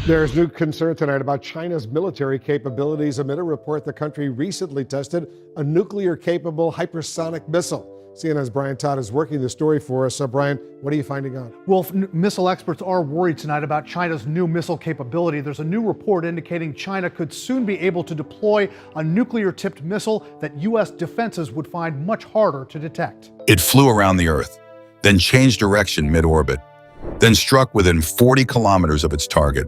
There's new concern tonight about China's military capabilities amid a report the country recently tested a nuclear-capable hypersonic missile. CNN's Brian Todd is working the story for us. So, Brian, what are you finding out? Well, missile experts are worried tonight about China's new missile capability. There's a new report indicating China could soon be able to deploy a nuclear-tipped missile that U.S. defenses would find much harder to detect. It flew around the Earth, then changed direction mid-orbit, then struck within 40 kilometers of its target.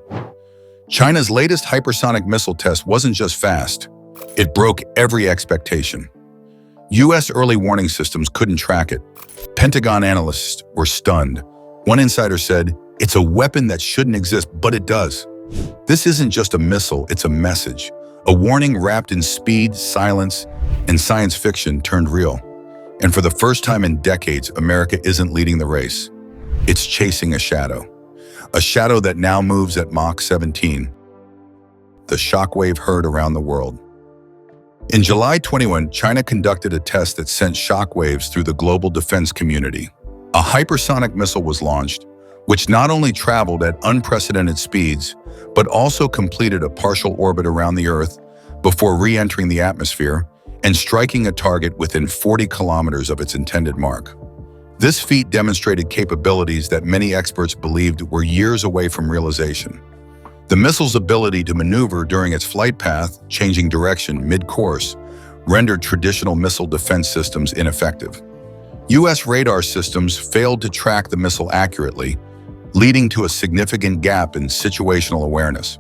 China's latest hypersonic missile test wasn't just fast, it broke every expectation. U.S. early warning systems couldn't track it. Pentagon analysts were stunned. One insider said, "It's a weapon that shouldn't exist, but it does." This isn't just a missile, it's a message. A warning wrapped in speed, silence, and science fiction turned real. And for the first time in decades, America isn't leading the race. It's chasing a shadow that now moves at Mach 17. The shockwave heard around the world. In July 21, China conducted a test that sent shockwaves through the global defense community. A hypersonic missile was launched, which not only traveled at unprecedented speeds, but also completed a partial orbit around the Earth before re-entering the atmosphere and striking a target within 40 kilometers of its intended mark. This feat demonstrated capabilities that many experts believed were years away from realization. The missile's ability to maneuver during its flight path, changing direction mid-course, rendered traditional missile defense systems ineffective. U.S. radar systems failed to track the missile accurately, leading to a significant gap in situational awareness.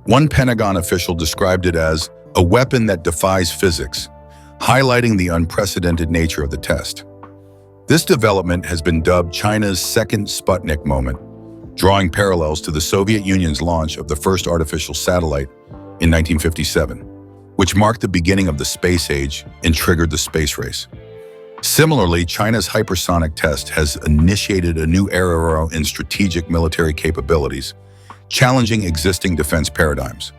One Pentagon official described it as a weapon that defies physics, highlighting the unprecedented nature of the test. This development has been dubbed China's second Sputnik moment, drawing parallels to the Soviet Union's launch of the first artificial satellite in 1957, which marked the beginning of the space age and triggered the space race. Similarly, China's hypersonic test has initiated a new era in strategic military capabilities, challenging existing defense paradigms.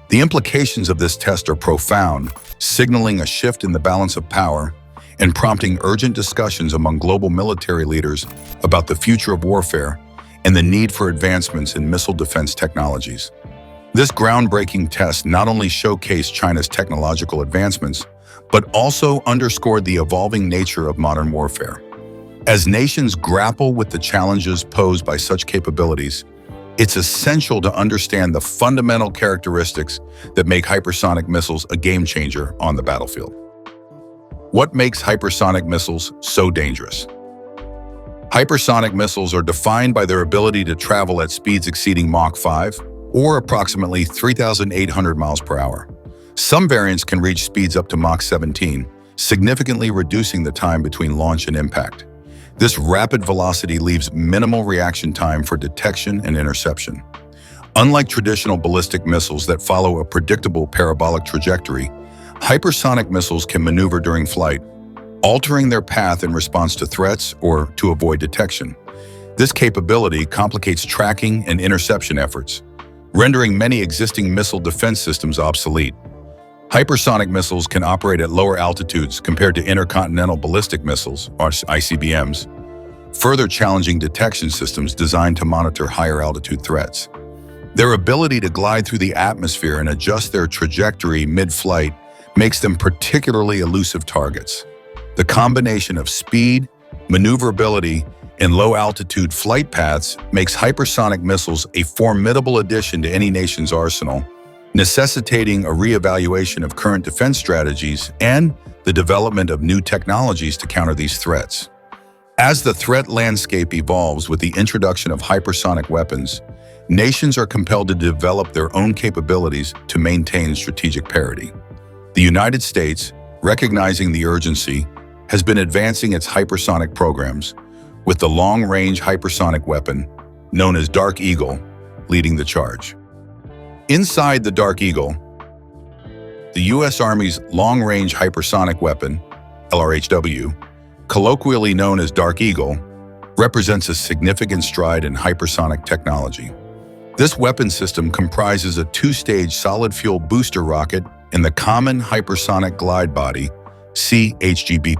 The implications of this test are profound, signaling a shift in the balance of power and prompting urgent discussions among global military leaders about the future of warfare and the need for advancements in missile defense technologies. This groundbreaking test not only showcased China's technological advancements, but also underscored the evolving nature of modern warfare. As nations grapple with the challenges posed by such capabilities, it's essential to understand the fundamental characteristics that make hypersonic missiles a game-changer on the battlefield. What makes hypersonic missiles so dangerous? Hypersonic missiles are defined by their ability to travel at speeds exceeding Mach 5, or approximately 3,800 miles per hour. Some variants can reach speeds up to Mach 17, significantly reducing the time between launch and impact. This rapid velocity leaves minimal reaction time for detection and interception. Unlike traditional ballistic missiles that follow a predictable parabolic trajectory, hypersonic missiles can maneuver during flight, altering their path in response to threats or to avoid detection. This capability complicates tracking and interception efforts, rendering many existing missile defense systems obsolete. Hypersonic missiles can operate at lower altitudes compared to intercontinental ballistic missiles, or ICBMs, further challenging detection systems designed to monitor higher altitude threats. Their ability to glide through the atmosphere and adjust their trajectory mid-flight makes them particularly elusive targets. The combination of speed, maneuverability, and low-altitude flight paths makes hypersonic missiles a formidable addition to any nation's arsenal, necessitating a reevaluation of current defense strategies and the development of new technologies to counter these threats. As the threat landscape evolves with the introduction of hypersonic weapons, nations are compelled to develop their own capabilities to maintain strategic parity. The United States, recognizing the urgency, has been advancing its hypersonic programs, with the long-range hypersonic weapon, known as Dark Eagle, leading the charge. Inside the Dark Eagle, the U.S. Army's long-range hypersonic weapon, LRHW, colloquially known as Dark Eagle, represents a significant stride in hypersonic technology. This weapon system comprises a two-stage solid-fuel booster rocket and the Common Hypersonic Glide Body, CHGB.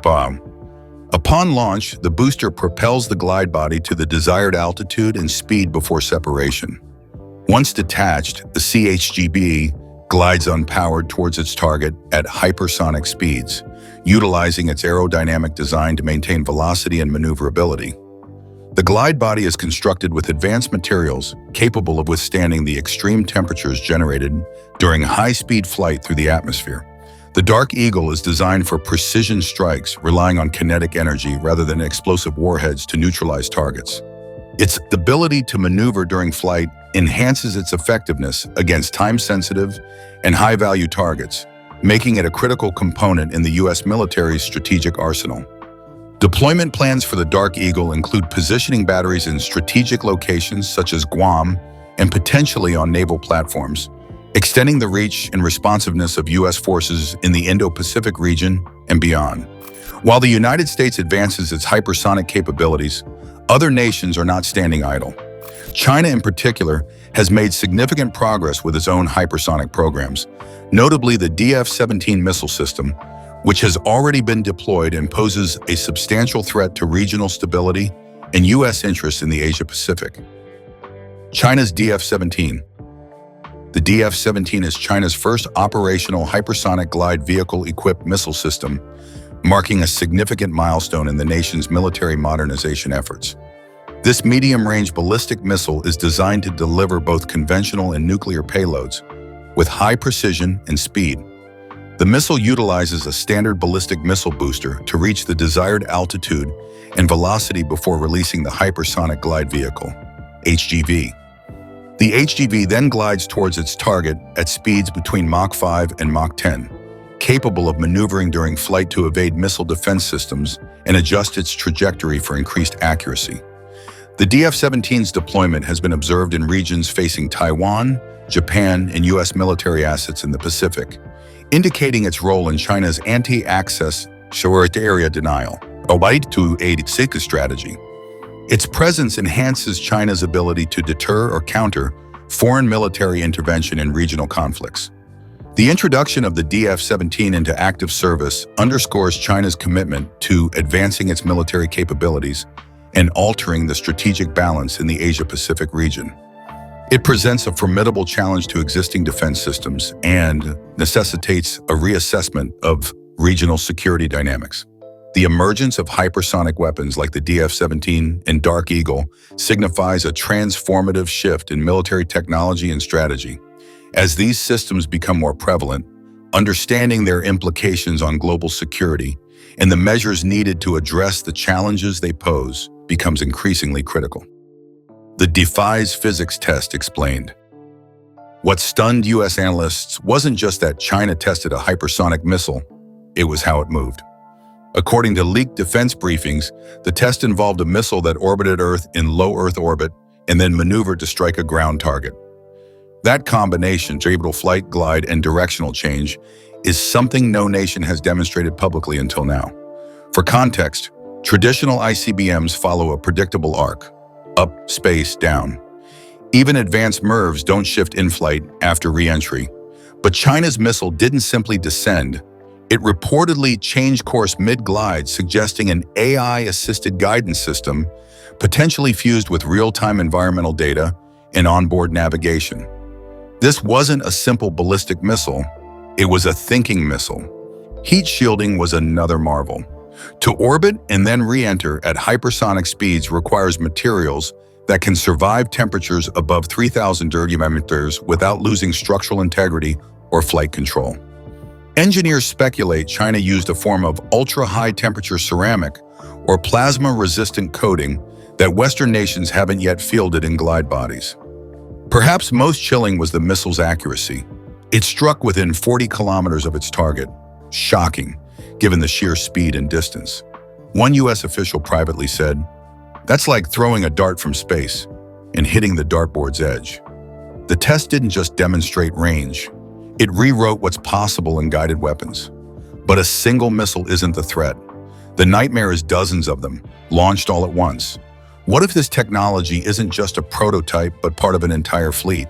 Upon launch, the booster propels the glide body to the desired altitude and speed before separation. Once detached, the CHGB glides unpowered towards its target at hypersonic speeds, utilizing its aerodynamic design to maintain velocity and maneuverability. The glide body is constructed with advanced materials capable of withstanding the extreme temperatures generated during high-speed flight through the atmosphere. The Dark Eagle is designed for precision strikes, relying on kinetic energy rather than explosive warheads to neutralize targets. Its ability to maneuver during flight enhances its effectiveness against time-sensitive and high-value targets, making it a critical component in the U.S. military's strategic arsenal. Deployment plans for the Dark Eagle include positioning batteries in strategic locations such as Guam and potentially on naval platforms, extending the reach and responsiveness of U.S. forces in the Indo-Pacific region and beyond. While the United States advances its hypersonic capabilities, other nations are not standing idle. China, in particular, has made significant progress with its own hypersonic programs, notably the DF-17 missile system, which has already been deployed and poses a substantial threat to regional stability and U.S. interests in the Asia-Pacific. China's DF-17. The DF-17 is China's first operational hypersonic glide vehicle-equipped missile system, marking a significant milestone in the nation's military modernization efforts. This medium-range ballistic missile is designed to deliver both conventional and nuclear payloads with high precision and speed. The missile utilizes a standard ballistic missile booster to reach the desired altitude and velocity before releasing the hypersonic glide vehicle, HGV. The HGV then glides towards its target at speeds between Mach 5 and Mach 10, capable of maneuvering during flight to evade missile defense systems and adjust its trajectory for increased accuracy. The DF-17's deployment has been observed in regions facing Taiwan, Japan, and U.S. military assets in the Pacific, indicating its role in China's anti-access area denial, a wide-to-aid strategy. Its presence enhances China's ability to deter or counter foreign military intervention in regional conflicts. The introduction of the DF-17 into active service underscores China's commitment to advancing its military capabilities and altering the strategic balance in the Asia-Pacific region. It presents a formidable challenge to existing defense systems and necessitates a reassessment of regional security dynamics. The emergence of hypersonic weapons like the DF-17 and Dark Eagle signifies a transformative shift in military technology and strategy. As these systems become more prevalent, understanding their implications on global security and the measures needed to address the challenges they pose becomes increasingly critical. The Defies physics test explained. What stunned U.S. analysts wasn't just that China tested a hypersonic missile, it was how it moved. According to leaked defense briefings, the test involved a missile that orbited Earth in low Earth orbit and then maneuvered to strike a ground target. That combination, orbital flight, glide, and directional change, is something no nation has demonstrated publicly until now. For context, traditional ICBMs follow a predictable arc: up, space, down. Even advanced MIRVs don't shift in flight after re-entry. But China's missile didn't simply descend. It reportedly changed course mid-glide, suggesting an AI-assisted guidance system, potentially fused with real-time environmental data and onboard navigation. This wasn't a simple ballistic missile, it was a thinking missile. Heat shielding was another marvel. To orbit and then re-enter at hypersonic speeds requires materials that can survive temperatures above 3,000 degrees without losing structural integrity or flight control. Engineers speculate China used a form of ultra-high temperature ceramic or plasma-resistant coating that Western nations haven't yet fielded in glide bodies. Perhaps most chilling was the missile's accuracy. It struck within 40 kilometers of its target. Shocking, given the sheer speed and distance. One U.S. official privately said, "That's like throwing a dart from space and hitting the dartboard's edge." The test didn't just demonstrate range. It rewrote what's possible in guided weapons. But a single missile isn't the threat. The nightmare is dozens of them, launched all at once. What if this technology isn't just a prototype, but part of an entire fleet?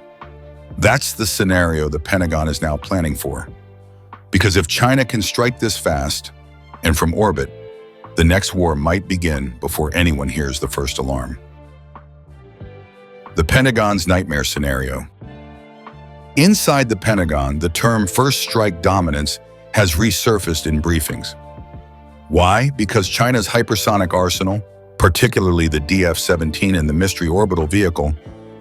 That's the scenario the Pentagon is now planning for. Because if China can strike this fast and from orbit, the next war might begin before anyone hears the first alarm. The Pentagon's nightmare scenario. Inside the Pentagon, the term first strike dominance has resurfaced in briefings. Why? Because China's hypersonic arsenal, particularly the DF-17 and the Mystery Orbital Vehicle,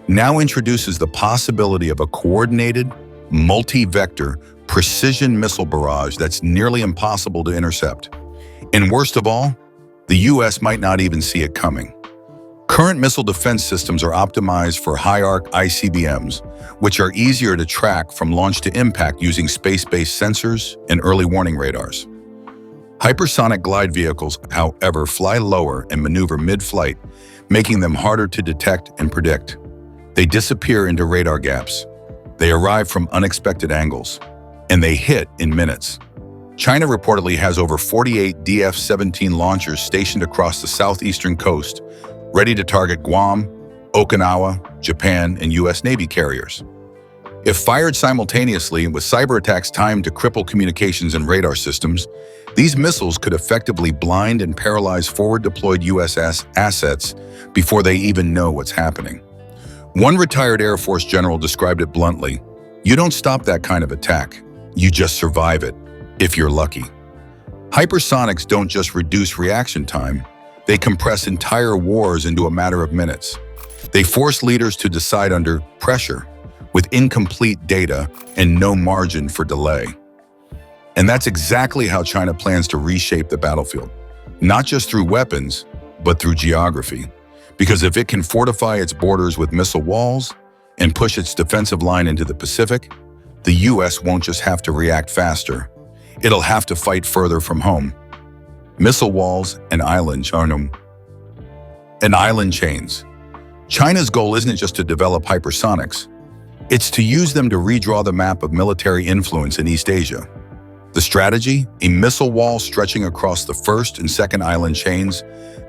now introduces the possibility of a coordinated, multi-vector, precision missile barrage that's nearly impossible to intercept. And worst of all, the US might not even see it coming. Current missile defense systems are optimized for high-arc ICBMs, which are easier to track from launch to impact using space-based sensors and early warning radars. Hypersonic glide vehicles, however, fly lower and maneuver mid-flight, making them harder to detect and predict. They disappear into radar gaps. They arrive from unexpected angles, and they hit in minutes. China reportedly has over 48 DF-17 launchers stationed across the southeastern coast, ready to target Guam, Okinawa, Japan, and US Navy carriers. If fired simultaneously with cyber attacks timed to cripple communications and radar systems, these missiles could effectively blind and paralyze forward-deployed US assets before they even know what's happening. One retired Air Force general described it bluntly: "You don't stop that kind of attack, you just survive it, if you're lucky." Hypersonics don't just reduce reaction time, they compress entire wars into a matter of minutes. They force leaders to decide under pressure, with incomplete data and no margin for delay. And that's exactly how China plans to reshape the battlefield, not just through weapons, but through geography. Because if it can fortify its borders with missile walls and push its defensive line into the Pacific, the US won't just have to react faster, it'll have to fight further from home. Missile walls and island chains. China's goal isn't just to develop hypersonics, it's to use them to redraw the map of military influence in East Asia. The strategy? A missile wall stretching across the first and second island chains,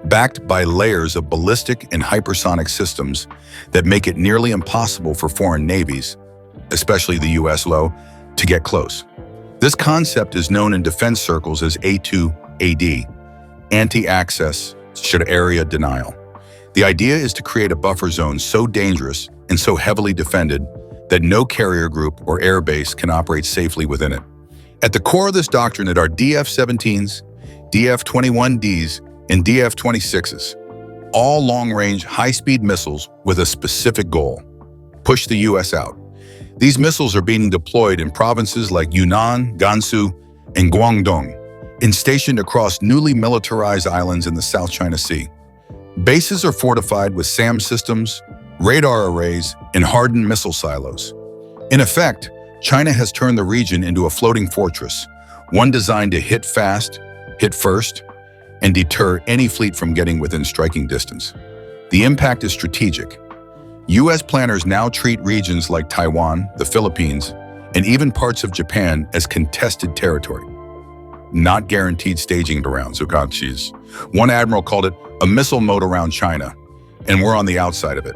backed by layers of ballistic and hypersonic systems that make it nearly impossible for foreign navies, especially the US, to get close. This concept is known in defense circles as A2AD, anti-access area denial. The idea is to create a buffer zone so dangerous and so heavily defended that no carrier group or air base can operate safely within it. At the core of this doctrine are DF-17s, DF-21Ds, and DF-26s, all long-range, high-speed missiles with a specific goal: push the US out. These missiles are being deployed in provinces like Yunnan, Gansu, and Guangdong, and stationed across newly militarized islands in the South China Sea. Bases are fortified with SAM systems, radar arrays, and hardened missile silos. In effect, China has turned the region into a floating fortress, one designed to hit fast, hit first, and deter any fleet from getting within striking distance. The impact is strategic. US planners now treat regions like Taiwan, the Philippines, and even parts of Japan as contested territory, not guaranteed staging grounds. One admiral called it a missile moat around China, and we're on the outside of it.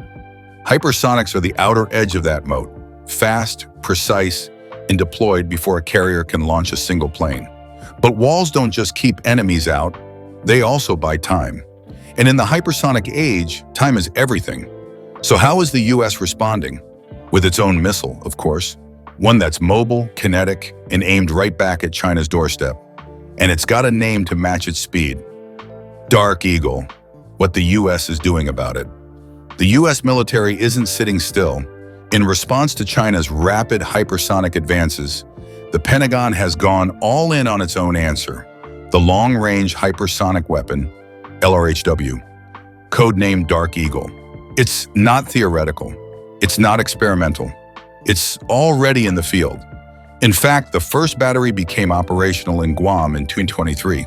Hypersonics are the outer edge of that moat, fast, precise, and deployed before a carrier can launch a single plane. But walls don't just keep enemies out, they also buy time. And in the hypersonic age, time is everything. So how is the US responding? With its own missile, of course, one that's mobile, kinetic, and aimed right back at China's doorstep. And it's got a name to match its speed: Dark Eagle. What the US is doing about it. The US military isn't sitting still. In response to China's rapid hypersonic advances, the Pentagon has gone all in on its own answer: the Long-Range Hypersonic Weapon, LRHW, codenamed Dark Eagle. It's not theoretical. It's not experimental. It's already in the field. In fact, the first battery became operational in Guam in 2023.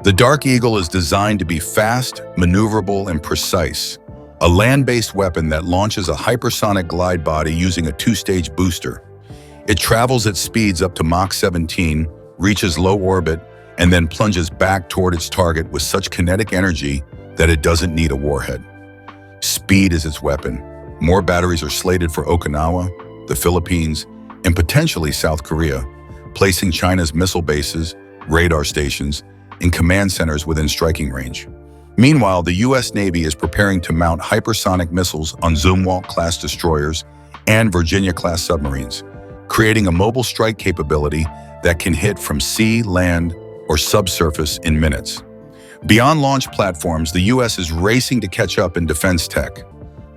The Dark Eagle is designed to be fast, maneuverable, and precise, a land-based weapon that launches a hypersonic glide body using a two-stage booster. It travels at speeds up to Mach 17, reaches low orbit, and then plunges back toward its target with such kinetic energy that it doesn't need a warhead. Speed is its weapon. More batteries are slated for Okinawa, the Philippines, and potentially South Korea, placing China's missile bases, radar stations, and command centers within striking range. Meanwhile, the US Navy is preparing to mount hypersonic missiles on Zumwalt-class destroyers and Virginia-class submarines, creating a mobile strike capability that can hit from sea, land, or subsurface in minutes. Beyond launch platforms, the U.S. is racing to catch up in defense tech.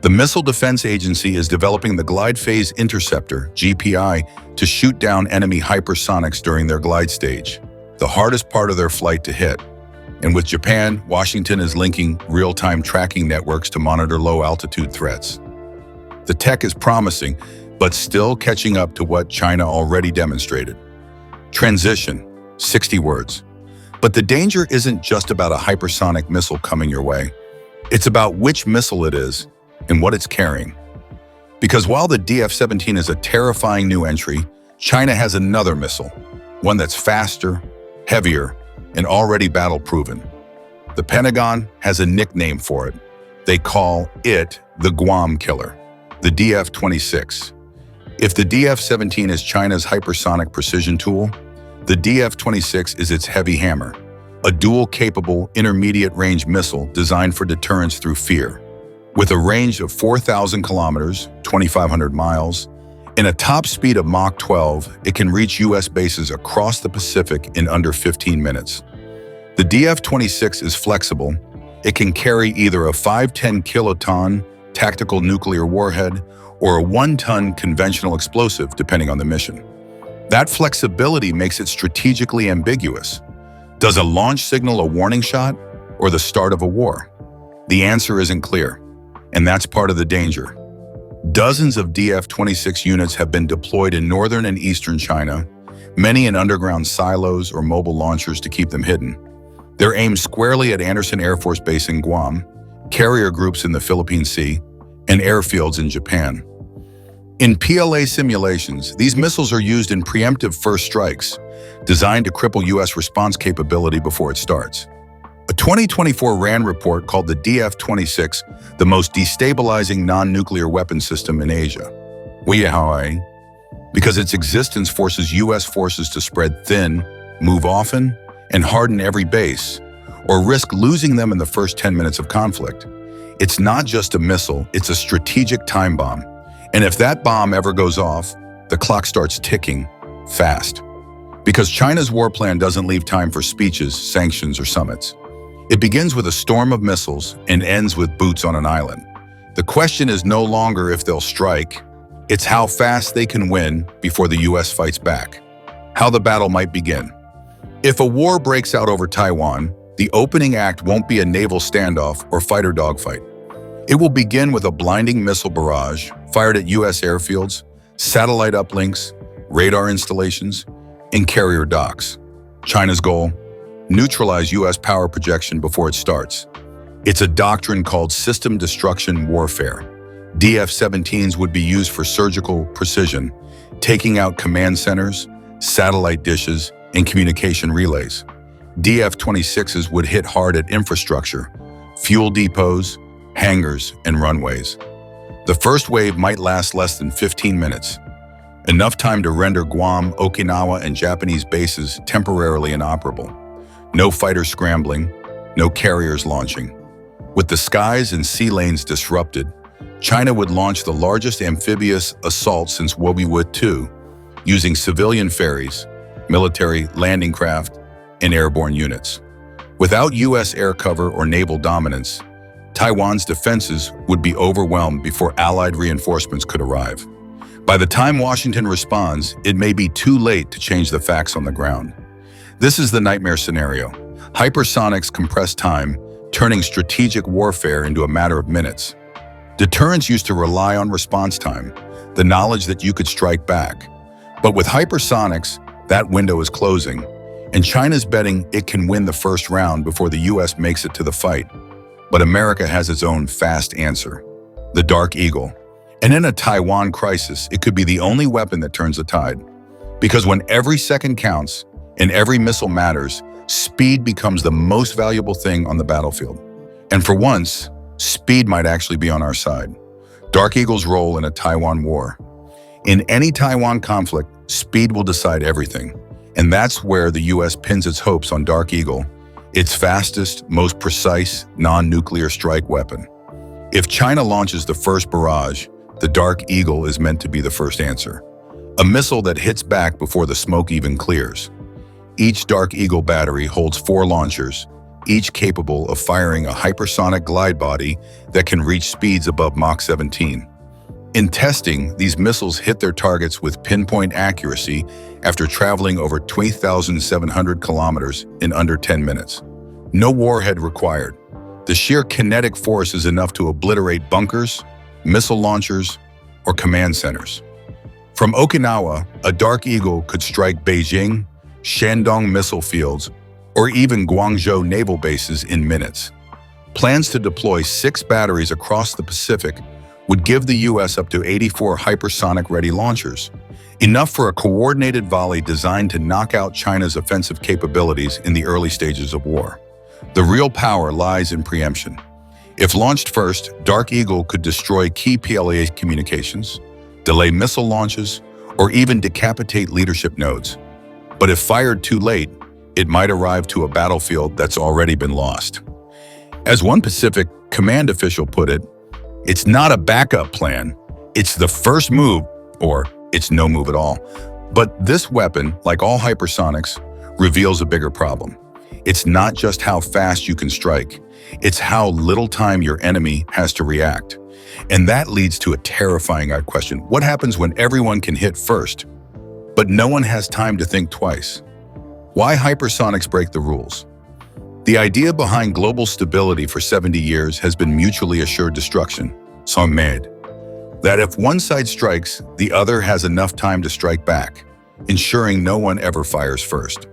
The Missile Defense Agency is developing the Glide Phase Interceptor, GPI, to shoot down enemy hypersonics during their glide stage, the hardest part of their flight to hit. And with Japan, Washington is linking real-time tracking networks to monitor low-altitude threats. The tech is promising, but still catching up to what China already demonstrated. Transition, 60 words. But the danger isn't just about a hypersonic missile coming your way. It's about which missile it is and what it's carrying. Because while the DF-17 is a terrifying new entry, China has another missile, one that's faster, heavier, and already battle-proven. The Pentagon has a nickname for it. They call it the Guam Killer, the DF-26. If the DF-17 is China's hypersonic precision tool, the DF-26 is its heavy hammer, a dual-capable intermediate-range missile designed for deterrence through fear. With a range of 4,000 kilometers, 2,500 miles, and a top speed of Mach 12, it can reach U.S. bases across the Pacific in under 15 minutes. The DF-26 is flexible. It can carry either a 510 kiloton tactical nuclear warhead or a 1-ton conventional explosive, depending on the mission. That flexibility makes it strategically ambiguous. Does a launch signal a warning shot or the start of a war? The answer isn't clear, and that's part of the danger. Dozens of DF-26 units have been deployed in northern and eastern China, many in underground silos or mobile launchers to keep them hidden. They're aimed squarely at Andersen Air Force Base in Guam, carrier groups in the Philippine Sea, and airfields in Japan. In PLA simulations, these missiles are used in preemptive first strikes, designed to cripple U.S. response capability before it starts. A 2024 RAND report called the DF-26 the most destabilizing non-nuclear weapon system in Asia. Why? Because its existence forces U.S. forces to spread thin, move often, and harden every base, or risk losing them in the first 10 minutes of conflict. It's not just a missile, it's a strategic time bomb. And if that bomb ever goes off, the clock starts ticking fast. Because China's war plan doesn't leave time for speeches, sanctions, or summits. It begins with a storm of missiles and ends with boots on an island. The question is no longer if they'll strike, it's how fast they can win before the U.S. fights back. How the battle might begin. If a war breaks out over Taiwan, the opening act won't be a naval standoff or fighter dogfight. It will begin with a blinding missile barrage fired at U.S. airfields, satellite uplinks, radar installations, and carrier docks. China's goal? Neutralize U.S. power projection before it starts. It's a doctrine called system destruction warfare. DF-17s would be used for surgical precision, taking out command centers, satellite dishes, and communication relays. DF-26s would hit hard at infrastructure, fuel depots, hangars, and runways. The first wave might last less than 15 minutes, enough time to render Guam, Okinawa, and Japanese bases temporarily inoperable. No fighters scrambling, no carriers launching. With the skies and sea lanes disrupted, China would launch the largest amphibious assault since World War II, using civilian ferries, military landing craft, and airborne units. Without U.S. air cover or naval dominance, Taiwan's defenses would be overwhelmed before Allied reinforcements could arrive. By the time Washington responds, it may be too late to change the facts on the ground. This is the nightmare scenario. Hypersonics compress time, turning strategic warfare into a matter of minutes. Deterrence used to rely on response time, the knowledge that you could strike back. But with hypersonics, that window is closing, and China's betting it can win the first round before the U.S. makes it to the fight. But America has its own fast answer, the Dark Eagle. And in a Taiwan crisis, it could be the only weapon that turns the tide. Because when every second counts and every missile matters, speed becomes the most valuable thing on the battlefield. And for once, speed might actually be on our side. Dark Eagle's role in a Taiwan war. In any Taiwan conflict, speed will decide everything. And that's where the U.S. pins its hopes on Dark Eagle, its fastest, most precise, non-nuclear strike weapon. If China launches the first barrage, The Dark Eagle is meant to be the first answer. A missile that hits back before the smoke even clears. Each Dark Eagle battery holds 4 launchers, each capable of firing a hypersonic glide body that can reach speeds above Mach 17. In testing, these missiles hit their targets with pinpoint accuracy after traveling over 20,700 kilometers in under 10 minutes. No warhead required. The sheer kinetic force is enough to obliterate bunkers, missile launchers, or command centers. From Okinawa, a Dark Eagle could strike Beijing, Shandong missile fields, or even Guangzhou naval bases in minutes. Plans to deploy 6 batteries across the Pacific would give the U.S. up to 84 hypersonic-ready launchers, enough for a coordinated volley designed to knock out China's offensive capabilities in the early stages of war. The real power lies in preemption. If launched first, Dark Eagle could destroy key PLA communications, delay missile launches, or even decapitate leadership nodes. But if fired too late, it might arrive to a battlefield that's already been lost. As one Pacific Command official put it, it's not a backup plan, it's the first move, or it's no move at all. But this weapon, like all hypersonics, reveals a bigger problem. It's not just how fast you can strike, it's how little time your enemy has to react. And that leads to a terrifying question. What happens when everyone can hit first, but no one has time to think twice? Why hypersonics break the rules? The idea behind global stability for 70 years has been mutually assured destruction, made. That if one side strikes, the other has enough time to strike back, ensuring no one ever fires first.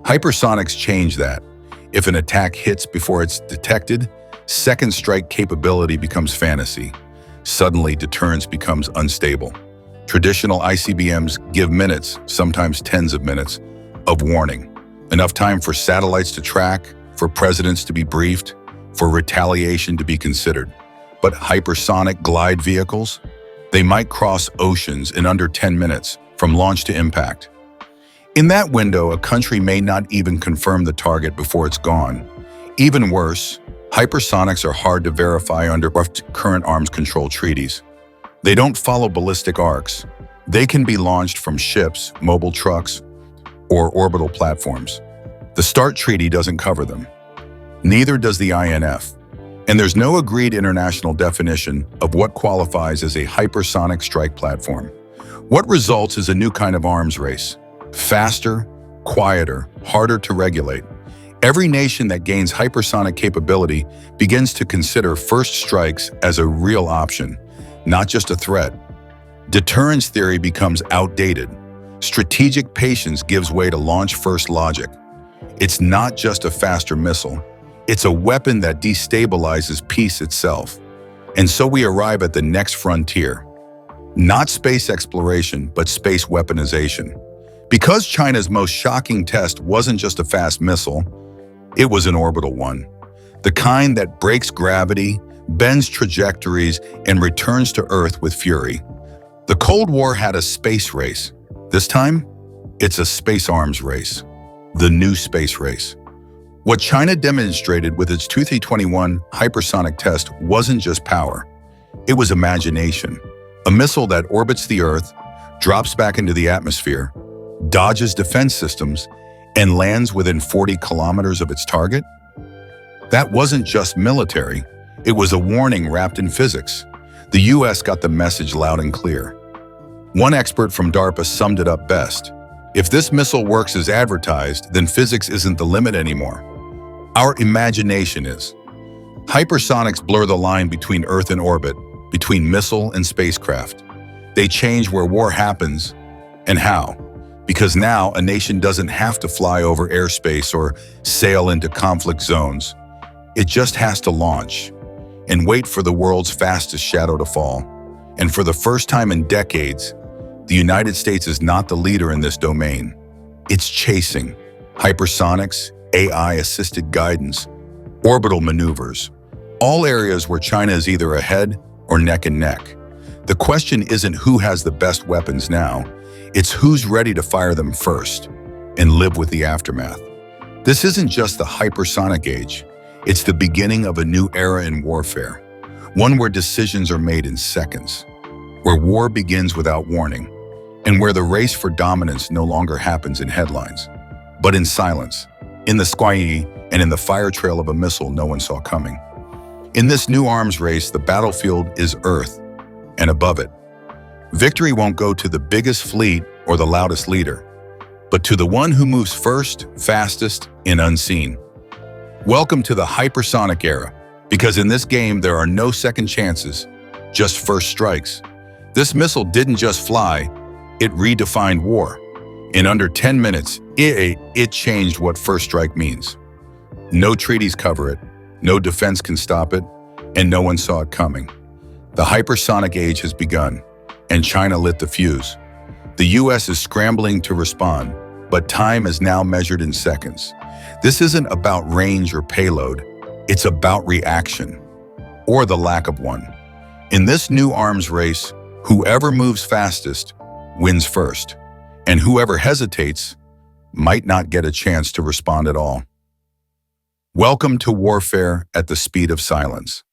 Hypersonics change that. If an attack hits before it's detected, second strike capability becomes fantasy. Suddenly, deterrence becomes unstable. Traditional ICBMs give minutes, sometimes tens of minutes, of warning. Enough time for satellites to track, for presidents to be briefed, for retaliation to be considered. But hypersonic glide vehicles? They might cross oceans in under 10 minutes, from launch to impact. In that window, a country may not even confirm the target before it's gone. Even worse, hypersonics are hard to verify under current arms control treaties. They don't follow ballistic arcs. They can be launched from ships, mobile trucks, or orbital platforms. The START treaty doesn't cover them. Neither does the INF. And there's no agreed international definition of what qualifies as a hypersonic strike platform. What results is a new kind of arms race. Faster, quieter, harder to regulate. Every nation that gains hypersonic capability begins to consider first strikes as a real option, not just a threat. Deterrence theory becomes outdated. Strategic patience gives way to launch-first logic. It's not just a faster missile. It's a weapon that destabilizes peace itself. And so we arrive at the next frontier. Not space exploration, but space weaponization. Because China's most shocking test wasn't just a fast missile, it was an orbital one. The kind that breaks gravity, bends trajectories, and returns to Earth with fury. The Cold War had a space race. This time, it's a space arms race. The new space race. What China demonstrated with its 2321 hypersonic test wasn't just power. It was imagination. A missile that orbits the Earth, drops back into the atmosphere, dodges defense systems, and lands within 40 kilometers of its target? That wasn't just military. It was a warning wrapped in physics. The US got the message loud and clear. One expert from DARPA summed it up best. If this missile works as advertised, then physics isn't the limit anymore. Our imagination is. Hypersonics blur the line between Earth and orbit, between missile and spacecraft. They change where war happens and how. Because now a nation doesn't have to fly over airspace or sail into conflict zones. It just has to launch and wait for the world's fastest shadow to fall. And for the first time in decades, the United States is not the leader in this domain. It's chasing hypersonics, AI-assisted guidance, orbital maneuvers, all areas where China is either ahead or neck and neck. The question isn't who has the best weapons now, it's who's ready to fire them first and live with the aftermath. This isn't just the hypersonic age, it's the beginning of a new era in warfare, one where decisions are made in seconds. where war begins without warning, and where the race for dominance no longer happens in headlines, but in silence, in the sky, and in the fire trail of a missile no one saw coming. In this new arms race, the battlefield is Earth, and above it, victory won't go to the biggest fleet or the loudest leader, but to the one who moves first, fastest, and unseen. Welcome to the hypersonic era, because in this game there are no second chances, just first strikes. This missile didn't just fly, it redefined war. In under 10 minutes, it changed what first strike means. No treaties cover it, no defense can stop it, and no one saw it coming. The hypersonic age has begun, and China lit the fuse. The US is scrambling to respond, but time is now measured in seconds. This isn't about range or payload, it's about reaction, or the lack of one. In this new arms race, whoever moves fastest wins first, and whoever hesitates might not get a chance to respond at all. Welcome to warfare at the speed of silence.